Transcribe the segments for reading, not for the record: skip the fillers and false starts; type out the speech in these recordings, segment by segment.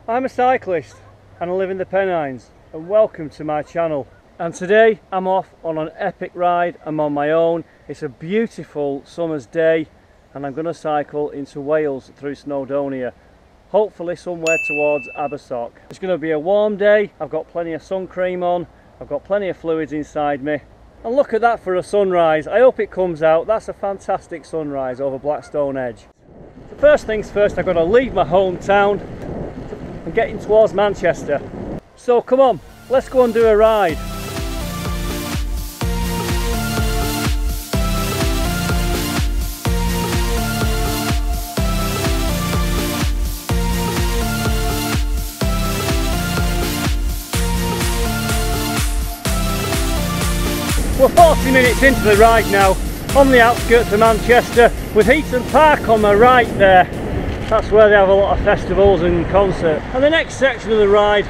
I'm a cyclist and I live in the Pennines, and welcome to my channel. And today I'm off on an epic ride. I'm on my own. It's a beautiful summer's day and I'm going to cycle into Wales through Snowdonia, hopefully somewhere towards Abersoch. It's going to be a warm day. I've got plenty of sun cream on, I've got plenty of fluids inside me. And look at that for a sunrise. I hope it comes out. That's a fantastic sunrise over Blackstone Edge. So first things first, I've got to leave my hometown and getting towards Manchester. So come on, let's go and do a ride. We're 40 minutes into the ride now, on the outskirts of Manchester, with Heaton Park on the right there. That's where they have a lot of festivals and concerts. And the next section of the ride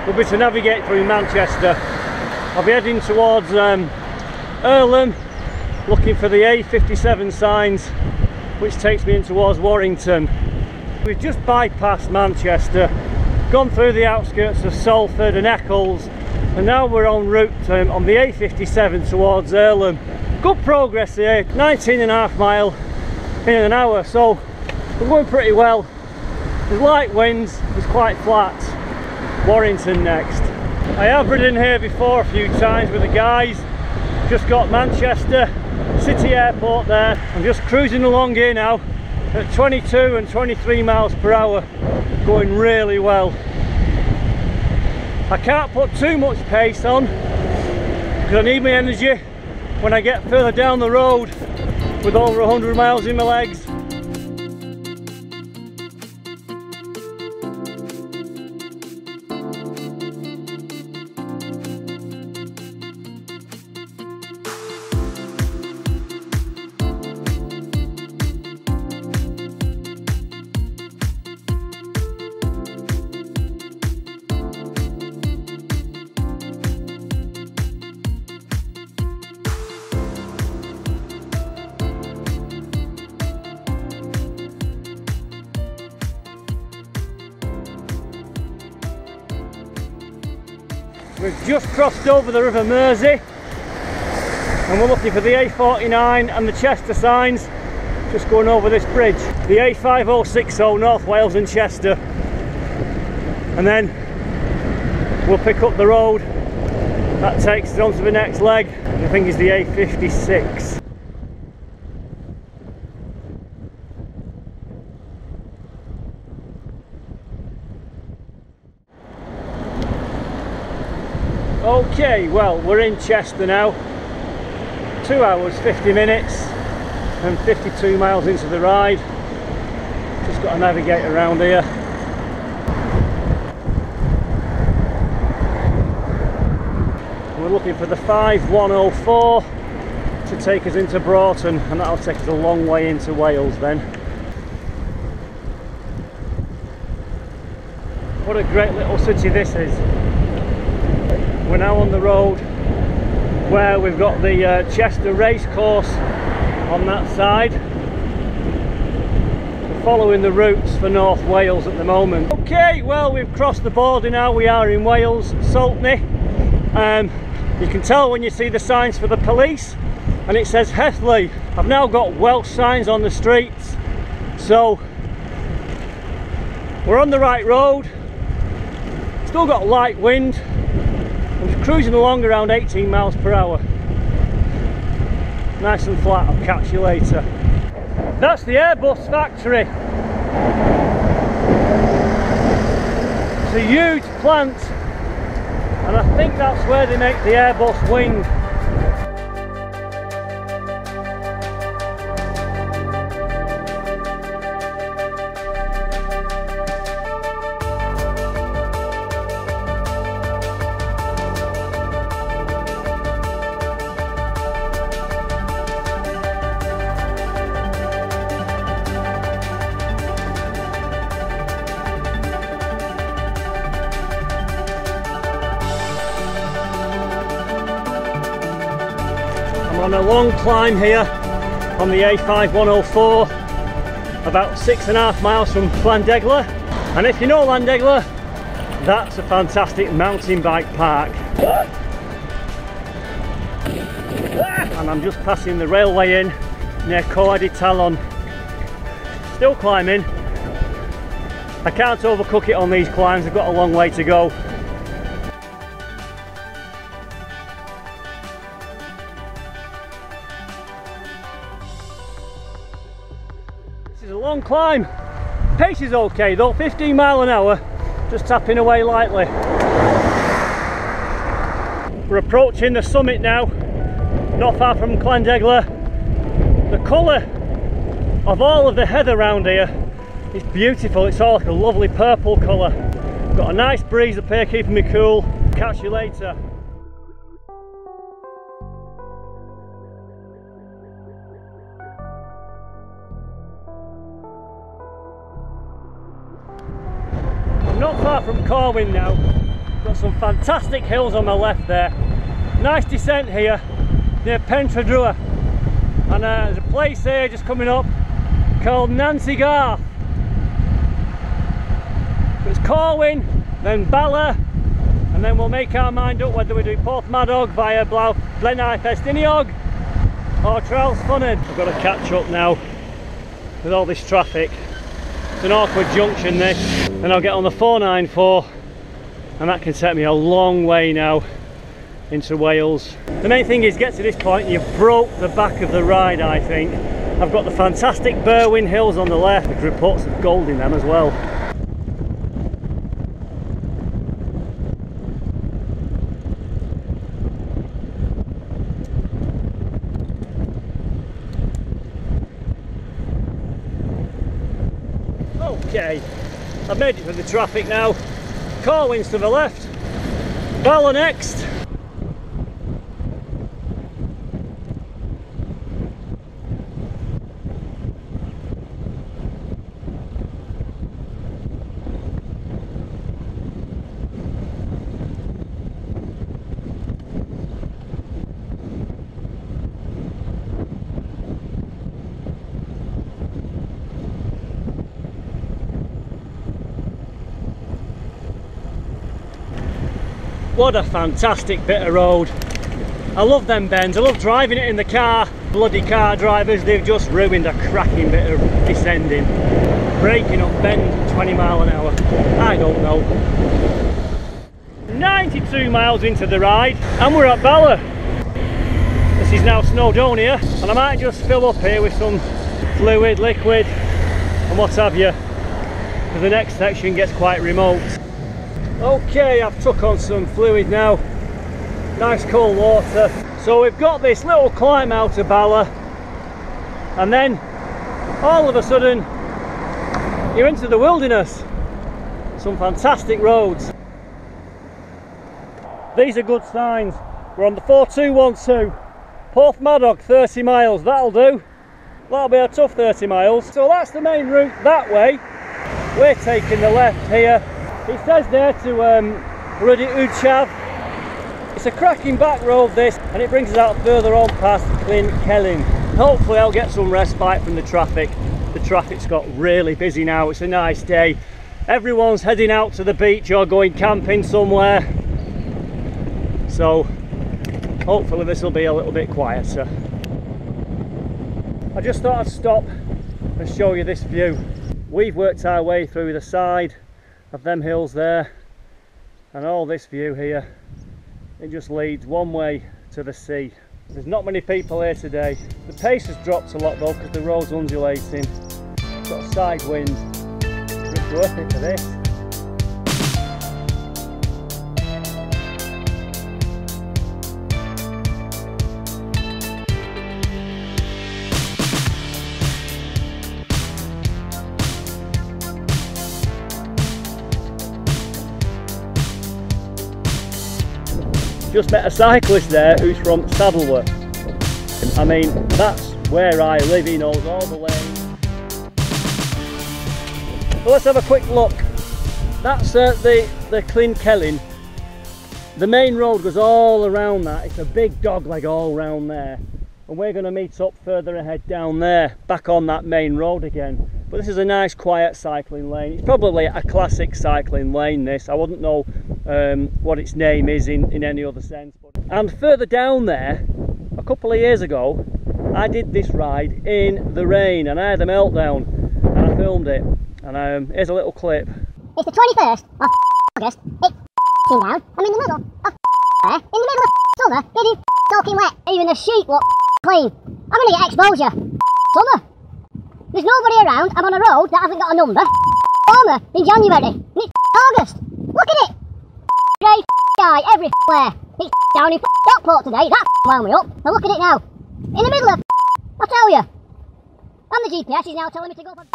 will be to navigate through Manchester. I'll be heading towards Earlham, looking for the A57 signs, which takes me in towards Warrington. We've just bypassed Manchester, gone through the outskirts of Salford and Eccles, and now we're en route on the A57 towards Earlham. Good progress here, 19.5 miles in an hour, so we're going pretty well. There's light winds, it's quite flat. Warrington next. I have ridden here before a few times with the guys. Just got Manchester City Airport there. I'm just cruising along here now at 22 and 23 miles per hour, going really well. I can't put too much pace on because I need my energy when I get further down the road with over 100 miles in my legs. We've just crossed over the River Mersey and we're looking for the A49 and the Chester signs, just going over this bridge. The A5060 North Wales and Chester, and then we'll pick up the road that takes us onto the next leg, I think is the A56. Okay, well, we're in Chester now. 2 hours 50 minutes and 52 miles into the ride. Just got to navigate around here. We're looking for the 5104 to take us into Broughton, and that'll take us a long way into Wales then. What a great little city this is. We're now on the road where we've got the Chester racecourse on that side. We're following the routes for North Wales at the moment. Okay, well, we've crossed the border now. We are in Wales, Saltney. You can tell when you see the signs for the police, and it says Hethley. I've now got Welsh signs on the streets, so we're on the right road. Still got light wind. I'm just cruising along around 18 miles per hour. Nice and flat. I'll catch you later. That's the Airbus factory. It's a huge plant, and I think that's where they make the Airbus wing. I'm on a long climb here on the A5104, about 6.5 miles from Llandegla. And if you know Llandegla, that's a fantastic mountain bike park. And I'm just passing the railway in near Coed y Talon. Still climbing. I can't overcook it on these climbs, I've got a long way to go. This is a long climb. Pace is okay though, 15 miles an hour, just tapping away lightly. We're approaching the summit now, not far from Llandegla. The colour of all of the heather around here is beautiful, it's all like a lovely purple colour. Got a nice breeze up here keeping me cool. Catch you later. I'm not far from Corwin now. Got some fantastic hills on my left there. Nice descent here near Pentradrua. And there's a place here just coming up called Nancy Garth. It's Corwin, then Bala, and then we'll make our mind up whether we do Porthmadog via Blaenau Festiniog or Trallsfoned. I've got to catch up now with all this traffic. It's an awkward junction this, and I'll get on the 494 and that can take me a long way now into Wales. The main thing is get to this point and you've broke the back of the ride, I think. I've got the fantastic Berwyn Hills on the left with reports of gold in them as well. Okay, I've made it through the traffic now. Corwin's to the left, Bala next. What a fantastic bit of road. I love them bends, I love driving it in the car. Bloody car drivers, they've just ruined a cracking bit of descending. Braking up bends at 20 miles an hour. I don't know. 92 miles into the ride and we're at Bala. This is now Snowdonia and I might just fill up here with some fluid, liquid and what have you, because the next section gets quite remote. Okay, I've took on some fluid now, nice cold water. So we've got this little climb out of Bala and then all of a sudden you're into the wilderness. Some fantastic roads. These are good signs. We're on the 4212, Porthmadog 30 miles, that'll do. That'll be a tough 30 miles. So that's the main route that way. We're taking the left here. It says there to Ruddy Udchav. It's a cracking back road this, and it brings us out further on past Clyn Celyn. Hopefully I'll get some respite from the traffic. The traffic's got really busy now, it's a nice day. Everyone's heading out to the beach or going camping somewhere. So hopefully this will be a little bit quieter. I just thought I'd stop and show you this view. We've worked our way through the side of them hills there and all this view here. It just leads one way to the sea. There's not many people here today. The pace has dropped a lot though because the road's undulating. Got a side wind. It's worth it for this. Just met a cyclist there who's from Saddleworth. I mean, that's where I live, he knows all the lanes. So let's have a quick look. That's the Clyn Celyn. The main road goes all around that. It's a big dog leg all round there. and we're going to meet up further ahead down there, back on that main road again. But this is a nice quiet cycling lane. It's probably a classic cycling lane, this. I wouldn't know what its name is in any other sense. And further down there, a couple of years ago, I did this ride in the rain and I had a meltdown and I filmed it. And here's a little clip. It's the 21st of August. It's down. I'm in the middle of there, in the middle of summer, getting soaking wet. Even the sheep look clean. I'm gonna get exposure. Summer. There's nobody around. I'm on a road that hasn't got a number. Summer in January. And it's August. Look at it. Grey sky everywhere. It's down in Stockport today. That wound me up. Now look at it now. In the middle of I tell you. And the GPS is now telling me to go for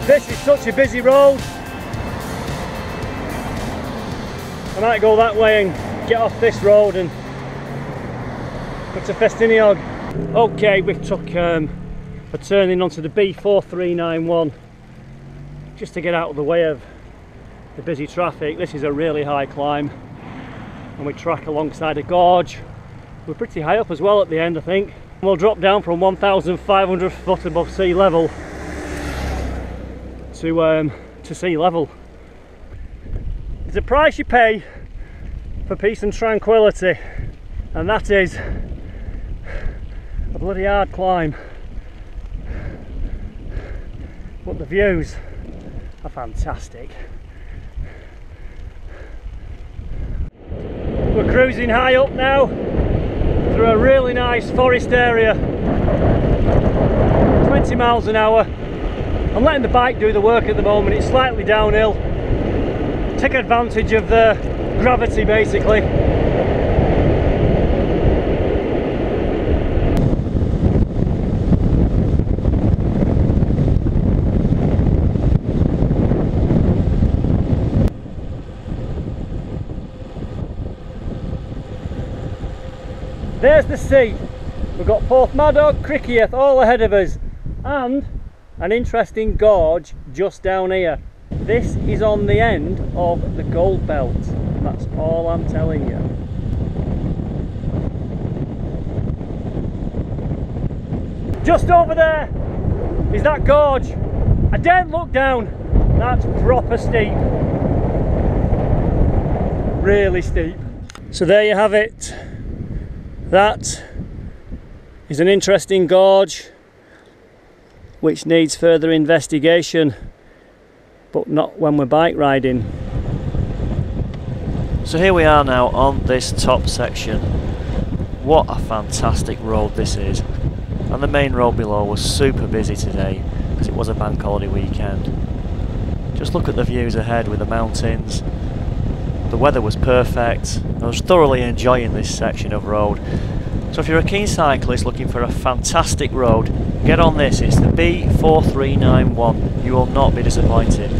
This is such a busy road. I might go that way and get off this road and go to Festiniog. Okay, we took a turning onto the B4391 just to get out of the way of the busy traffic. This is a really high climb and we track alongside a gorge. We're pretty high up as well at the end, I think. We'll drop down from 1,500 foot above sea level to sea level. There's a price you pay for peace and tranquility, and that is a bloody hard climb, but the views are fantastic. We're cruising high up now through a really nice forest area, 20 miles an hour. I'm letting the bike do the work at the moment. It's slightly downhill. Take advantage of the gravity basically. There's the sea. We've got Porthmadog, Criccieth all ahead of us, and an interesting gorge just down here. This is on the end of the gold belt. That's all I'm telling you. Just over there is that gorge. I daren't look down. That's proper steep. Really steep. So there you have it. That is an interesting gorge which needs further investigation, but not when we're bike riding. So here we are now on this top section. What a fantastic road this is. And the main road below was super busy today because it was a bank holiday weekend. Just look at the views ahead with the mountains. The weather was perfect. I was thoroughly enjoying this section of road. So if you're a keen cyclist looking for a fantastic road, get on this. It's the B4391. You will not be disappointed.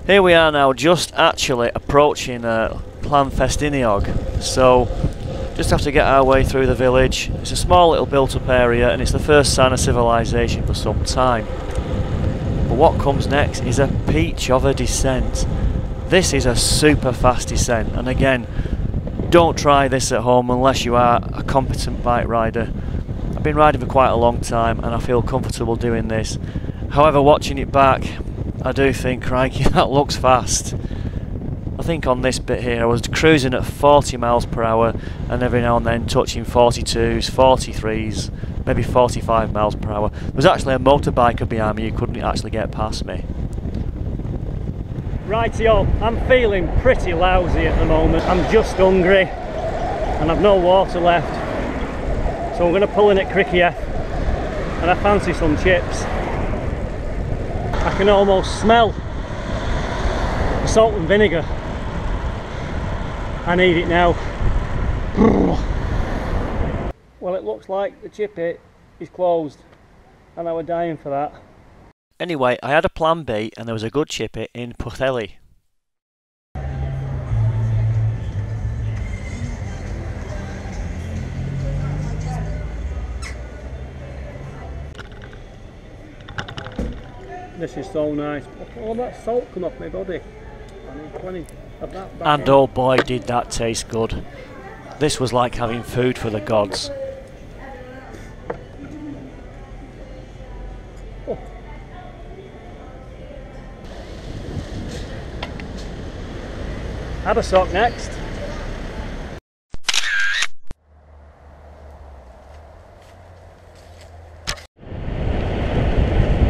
Here we are now, just actually approaching Plan Festiniog. So just have to get our way through the village. It's a small little built up area and it's the first sign of civilization for some time. But what comes next is a peach of a descent. This is a super fast descent, and again, don't try this at home unless you are a competent bike rider. I've been riding for quite a long time and I feel comfortable doing this. However, watching it back, I do think, crikey, that looks fast. I think on this bit here I was cruising at 40 miles per hour and every now and then touching 42s, 43s, maybe 45 miles per hour. There was actually a motorbiker behind me who couldn't actually get past me. Rightio, I'm feeling pretty lousy at the moment. I'm just hungry and I've no water left. So I'm going to pull in at Cricket and I fancy some chips. I can almost smell the salt and vinegar. I need it now. Well, it looks like the chippy is closed and I were dying for that. Anyway, I had a plan B and there was a good chippy in Pwllheli. This is so nice. All that salt come off my body. I need plenty of that back. And oh boy, did that taste good. This was like having food for the gods. Oh. Abersock next.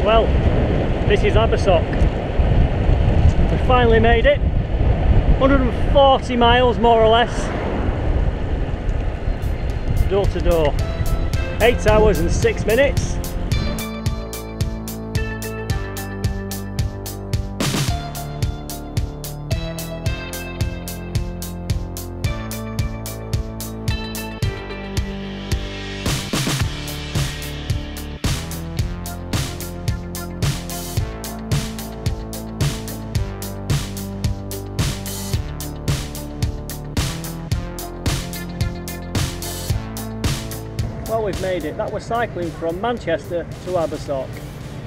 Well, this is Abersock. We finally made it. 140 miles more or less. Door to door. 8 hours and 6 minutes. Well, we've made it. That was cycling from Manchester to Abersock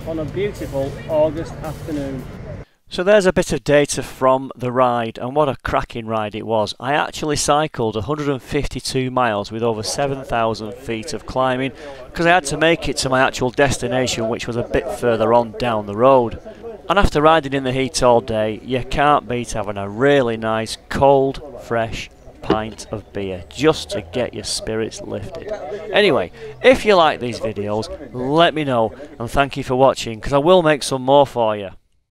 on a beautiful August afternoon. So there's a bit of data from the ride, and what a cracking ride it was. I actually cycled 152 miles with over 7,000 feet of climbing because I had to make it to my actual destination, which was a bit further on down the road. And after riding in the heat all day, you can't beat having a really nice cold, fresh pint of beer just to get your spirits lifted. Anyway, if you like these videos, let me know, and thank you for watching because I will make some more for you.